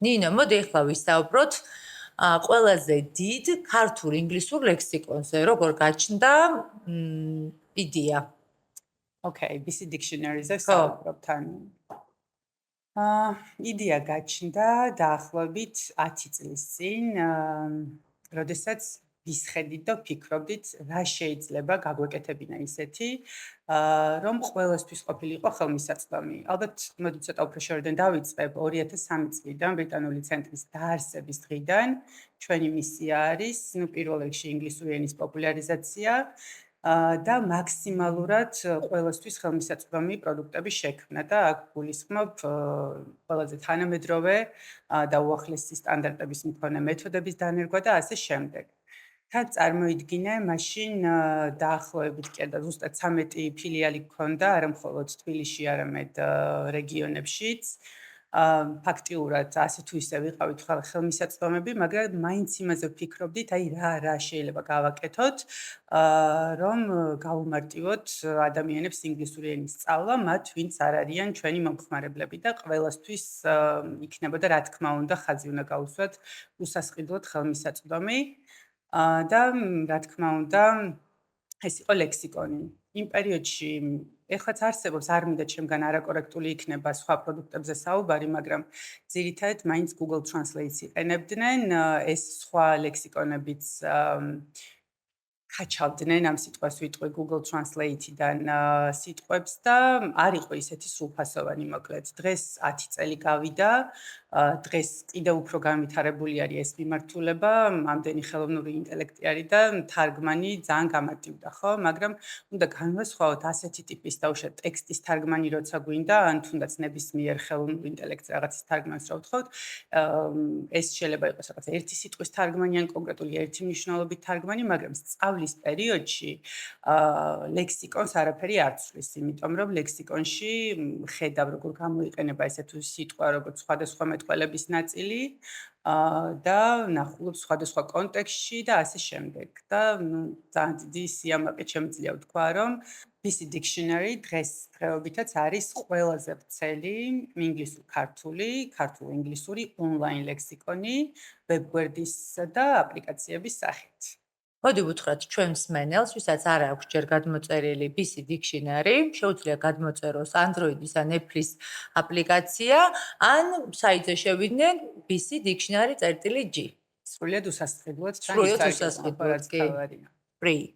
ნინო, მოდი ახლა ვისაუბროთ ყველაზე დიდ ქართულ-ინგლისურ ლექსიკონზე, როგორ გაჩნდა იდეა. Okay, BC Dictionary-ზე ვსაუბრობთ ანუ. იდეა გაჩნდა დაახლოებით 10 წლის წინ, როდესაც ვისხედით და ვფიქრობდით, რა შეიძლება გაგვეკეთებინა ისეთი, რომ ყველასთვის ყოფილიყო ხელმისაწვდომი. ალბათ, მოდი ცოტა უფრო შორიდან დავიწყებ 2003 წლიდან ბრიტანული ცენტრის დაარსების დღიდან ჩვენი მისია არის, პირველ რიგში ინგლისური ენის პოპულარიზაცია და მაქსიმალურად ყველასთვის ხელმისაწვდომი პროდუქტების შექმნა და აქ გულისხმობ ყველაზე თანამედროვე და უახლესი სტანდარტების მქონე მეთოდების დანერგვა და ასე შემდეგ. თან წარმოიდგინე, მაშინ დაახლოებით კიდე ზუსტად 13 ფილიალი გქონდა, არა მხოლოდ თბილისში, არამედ რეგიონებშიც. ფაქტიურად ასე თუ ისე ვიყავით ხელმისაწვდომები, მაგრამ მაინც იმაზე ვფიქრობდით, აი რა შეიძლება გავაკეთოთ, რომ გავუმარტივოთ ადამიანებს ინგლისური ენის სწავლა, მათ ვინც არ არიან ჩვენი მომხმარებლები და ყველასთვის იქნებოდა რა თქმა უნდა ხაზი უნდა გაუსვათ უსასყიდლოდ ხელმისაწვდომი და რა თქმა უნდა ეს იყო ლექსიკონი. იმ პერიოდში ეხლაც არსებობს, არ მინდა ჩემგან არაკორექტული იქნება სხვა პროდუქტებზე საუბარი, მაგრამ ძირითადად მაინც Google Translate-ს იყენებდნენ, ეს სხვა ლექსიკონებიც ხაჩავდნენ ამ სიტყვას ვიტყვი Google Translate-დან სიტყვებს და არ იყო ისეთი სრულფასოვანი მოკლედ. დღეს 10 წელი გავიდა, დღეს კიდევ უფრო განვითარებული არის ეს მიმართულება, ამდენი ხელოვნური ინტელექტი არის და თარგმანი ძალიან გამარტივდა, ხო? მაგრამ უნდა განვასხვაოთ ასეთი ტიპის დაუშვათ ტექსტის თარგმანი როცა გვინდა, ან თუნდაც ნებისმიერ ხელოვნურ ინტელექტს რაღაცის თარგმანს რა ვთხოვთ, ეს შეიძლება იყოს რაღაც ერთი სიტყვის თარგმანი ან კონკრეტული ერთი მნიშვნელობით თარგმანი, მაგრამ სწავლის პერიოდში ლექსიკონს არაფერი არ ცვლის, იმიტომ რომ ლექსიკონში ხედავ როგორ გამოიყენება ესე თუ სიტყვა, როგორც სხვადასხვა მეტყველების ნაწილი და ნახულობ სხვადასხვა კონტექსტში და ასე შემდეგ. და ძალიან დიდი სიამაყე შემიძლია ვთქვა, რომ BC Dictionary დღეობითაც არის ყველაზე ვრცელი ინგლისურ-ქართული, ქართულ-ინგლისური ონლაინ ლექსიკონი ვებგვერდის და აპლიკაციების სახით. მოდი ვუთხრათ ჩვენ მსმენელს, ვისაც არ აქვს ჯერ გადმოწერილი BC Dictionary, შეუძლია გადმოწეროს Android-ის ან Apple-ის აპლიკაცია, ან საიტზე შევიდნენ BC Dictionary-G. სრულიად უსასყიდლოდ სრულიად უსასყიდლოდ, კი. Free.